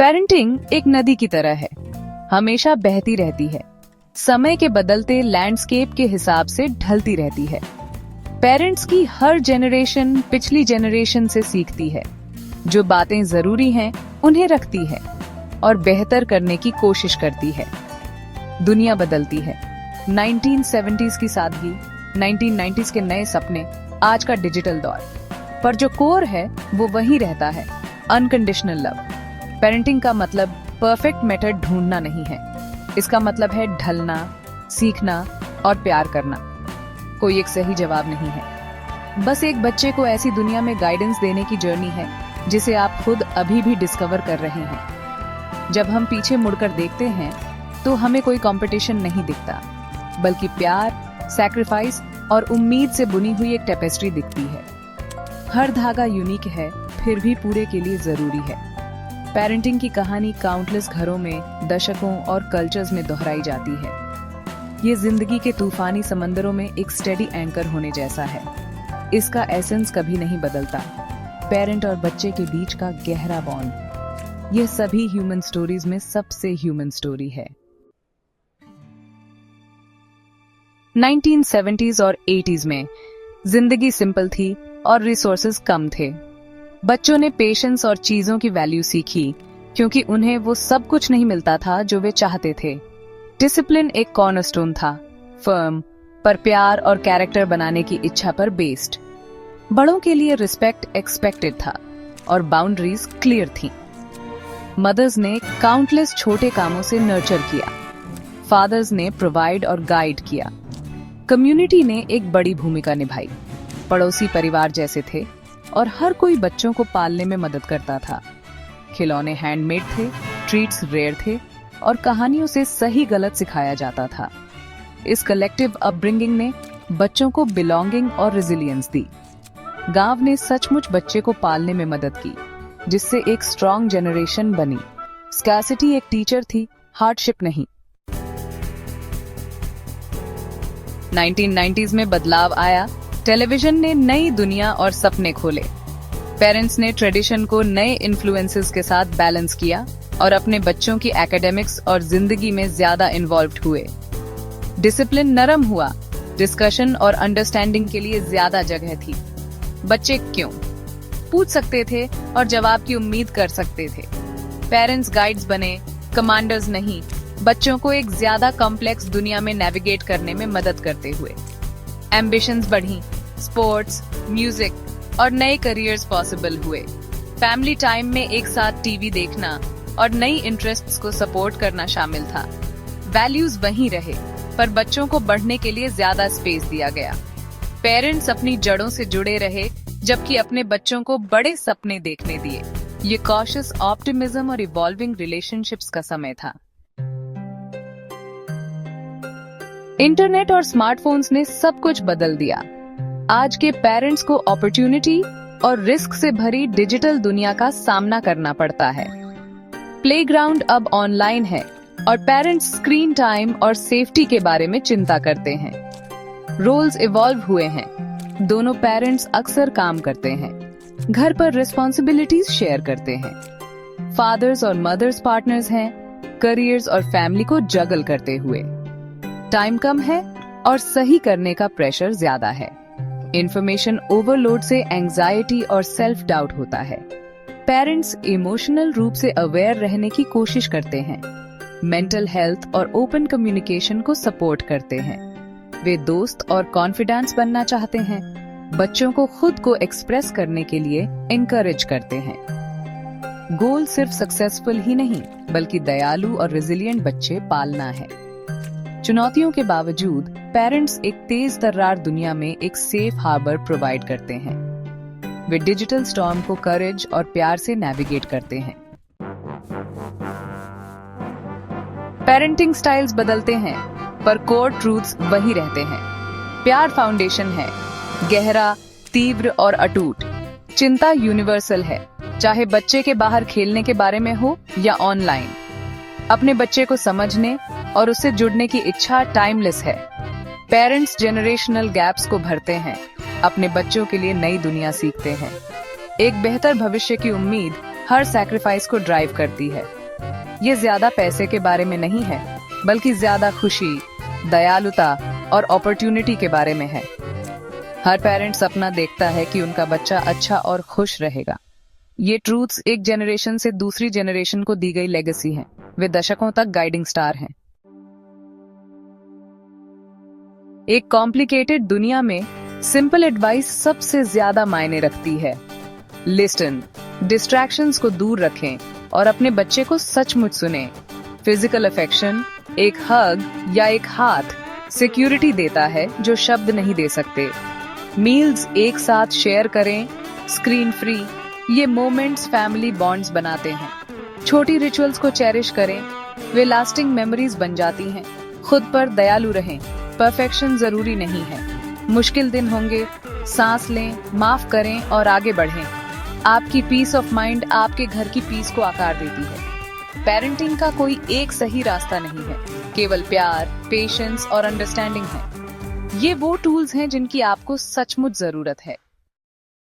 Parenting एक नदी की तरह है, हमेशा बहती रहती है, समय के बदलते लैंडस्केप के हिसाब से ढलती रहती है। पेरेंट्स की हर जनरेशन पिछली जनरेशन से सीखती है, जो बातें जरूरी हैं उन्हें रखती है और बेहतर करने की कोशिश करती है। दुनिया बदलती है, 1970s की सादगी, 1990s के नए सपने, आज का डिजिटल दौर, पर जो कोर है वो वही रहता है, अनकंडीशनल लव। पेरेंटिंग का मतलब परफेक्ट मेथड ढूंढना नहीं है, इसका मतलब है ढलना, सीखना और प्यार करना। कोई एक सही जवाब नहीं है, बस एक बच्चे को ऐसी दुनिया में गाइडेंस देने की जर्नी है जिसे आप खुद अभी भी डिस्कवर कर रहे हैं। जब हम पीछे मुड़कर देखते हैं तो हमें कोई कंपटीशन नहीं दिखता, बल्कि प्यार, सैक्रिफाइस और उम्मीद से बुनी हुई एक टेपेस्ट्री दिखती है। हर धागा यूनिक है, फिर भी पूरे के लिए जरूरी है। पेरेंटिंग की कहानी काउंटलेस घरों में, दशकों और कल्चर्स में दोहराई जाती है। ये जिंदगी के तूफानी समंदरों में एक स्टेडी एंकर होने जैसा है। इसका एसेंस कभी नहीं बदलता, पेरेंट और बच्चे के बीच का गहरा बॉन्ड। यह सभी ह्यूमन स्टोरीज में सबसे ह्यूमन स्टोरी है। 1970s और 80s में जिंदगी सिंपल थी और रिसोर्सेज कम थे। बच्चों ने पेशेंस और चीजों की वैल्यू सीखी क्योंकि उन्हें वो सब कुछ नहीं मिलता था जो वे चाहते थे। डिसिप्लिन एक कॉर्नरस्टोन था, फर्म पर प्यार और कैरेक्टर बनाने की इच्छा पर बेस्ड। बड़ों के लिए रिस्पेक्ट एक्सपेक्टेड था और बाउंड्रीज क्लियर थी। मदर्स ने काउंटलेस छोटे कामों से नर्चर किया, फादर्स ने प्रोवाइड और गाइड किया, कम्युनिटी ने एक बड़ी भूमिका निभाई। पड़ोसी परिवार जैसे थे और हर कोई बच्चों को पालने में मदद करता था। खिलौने हैंडमेड थे, ट्रीट्स रेयर थे और कहानियों से सही गलत सिखाया जाता था। इस कलेक्टिव अपब्रिंगिंग ने बच्चों को बिलोंगिंग और रेजिलियंस दी। गांव ने सचमुच बच्चे को पालने में मदद की, जिससे एक स्ट्रॉन्ग जनरेशन बनी। स्कैर्सिटी एक टीचर थी, हार्डशिप नहीं। 1990s में बदलाव आया, टेलीविजन ने नई दुनिया और सपने खोले। पेरेंट्स ने ट्रेडिशन को नए इन्फ्लुएंसेस के साथ बैलेंस किया और अपने बच्चों की एकेडमिक्स और जिंदगी में ज्यादा इन्वॉल्व्ड हुए। डिसिप्लिन नरम हुआ, डिस्कशन और अंडरस्टैंडिंग के लिए ज्यादा जगह थी। बच्चे क्यों पूछ सकते थे और जवाब की उम्मीद कर सकते थे। पेरेंट्स गाइड्स बने, कमांडर्स नहीं, बच्चों को एक ज्यादा कॉम्प्लेक्स दुनिया में नेविगेट करने में मदद करते हुए। एम्बिशंस बढ़ी, स्पोर्ट्स, म्यूजिक और नए करियर्स पॉसिबल हुए। फैमिली टाइम में एक साथ टीवी देखना और नई इंटरेस्ट्स को सपोर्ट करना शामिल था। वैल्यूज वहीं रहे, पर बच्चों को बढ़ने के लिए ज्यादा स्पेस दिया गया। पेरेंट्स अपनी जड़ों से जुड़े रहे, जबकि अपने बच्चों को बड़े सपने देखने दिए। ये कॉशियस ऑप्टिमिज्म और इवॉल्विंग रिलेशनशिप्स का समय था। इंटरनेट और स्मार्टफोन्स ने सब कुछ बदल दिया। आज के पेरेंट्स को अपॉर्चुनिटी और रिस्क से भरी डिजिटल दुनिया का सामना करना पड़ता है। प्लेग्राउंड अब ऑनलाइन है और पेरेंट्स स्क्रीन टाइम और सेफ्टी के बारे में चिंता करते हैं। रोल्स इवॉल्व हुए हैं, दोनों पेरेंट्स अक्सर काम करते हैं, घर पर रिस्पॉन्सिबिलिटीज शेयर करते हैं। फादर्स और मदर्स पार्टनर्स हैं, करियर्स और फैमिली को जगल करते हुए। टाइम कम है और सही करने का प्रेशर ज्यादा है। इंफॉर्मेशन ओवरलोड से एंजाइटी और सेल्फ डाउट होता है। पेरेंट्स इमोशनल रूप से अवेयर रहने की कोशिश करते हैं, मेंटल हेल्थ और ओपन कम्युनिकेशन को सपोर्ट करते हैं। वे दोस्त और कॉन्फिडेंस बनना चाहते हैं, बच्चों को खुद को एक्सप्रेस करने के लिए एनकरेज करते हैं। गोल सिर्फ सक्सेसफुल ही नहीं, बल्कि दयालु और रेजिलिएंट बच्चे पालना है। चुनौतियों के बावजूद पेरेंट्स एक तेज तर्रार दुनिया में एक सेफ हार्बर प्रोवाइड करते हैं। वे डिजिटल स्टॉर्म को करेज और प्यार से नेविगेट करते हैं। पेरेंटिंग स्टाइल्स बदलते हैं, पर कोर ट्रूथ्स वही रहते हैं। प्यार फाउंडेशन है, गहरा, तीव्र और अटूट। चिंता यूनिवर्सल है, चाहे बच्चे के बाहर खेलने के बारे में हो या ऑनलाइन। अपने बच्चे को समझने और उससे जुड़ने की इच्छा टाइमलेस है। पेरेंट्स जेनरेशनल गैप्स को भरते हैं, अपने बच्चों के लिए नई दुनिया सीखते हैं। एक बेहतर भविष्य की उम्मीद हर सैक्रिफाइस को ड्राइव करती है। ये ज्यादा पैसे के बारे में नहीं है, बल्कि ज्यादा खुशी, दयालुता और अपॉर्चुनिटी के बारे में है। हर पेरेंट सपना देखता है कि उनका बच्चा अच्छा और खुश रहेगा। ये ट्रूथ्स एक जनरेशन से दूसरी जनरेशन को दी गई लेगेसी है। वे दशकों तक गाइडिंग स्टार हैं। एक कॉम्प्लिकेटेड दुनिया में सिंपल एडवाइस सबसे ज्यादा मायने रखती है। लिस्टन, डिस्ट्रैक्शंस को दूर रखें और अपने बच्चे को सचमुच सुनें। फिजिकल अफेक्शन, एक हग या एक हाथ सिक्योरिटी देता है जो शब्द नहीं दे सकते। मील्स एक साथ शेयर करें, स्क्रीन फ्री। ये मोमेंट्स फैमिली बॉन्ड्स बनाते हैं। छोटी रिचुअल्स को चेरिश करें, वे लास्टिंग मेमोरीज बन जाती हैं। खुद पर दयालु रहें, परफेक्शन जरूरी नहीं है। मुश्किल दिन होंगे, सांस लें, माफ करें और आगे बढ़ें। आपकी पीस ऑफ माइंड आपके घर की पीस को आकार देती है। पेरेंटिंग का कोई एक सही रास्ता नहीं है, केवल प्यार, पेशेंस और अंडरस्टैंडिंग है। ये वो टूल्स हैं जिनकी आपको सचमुच जरूरत है।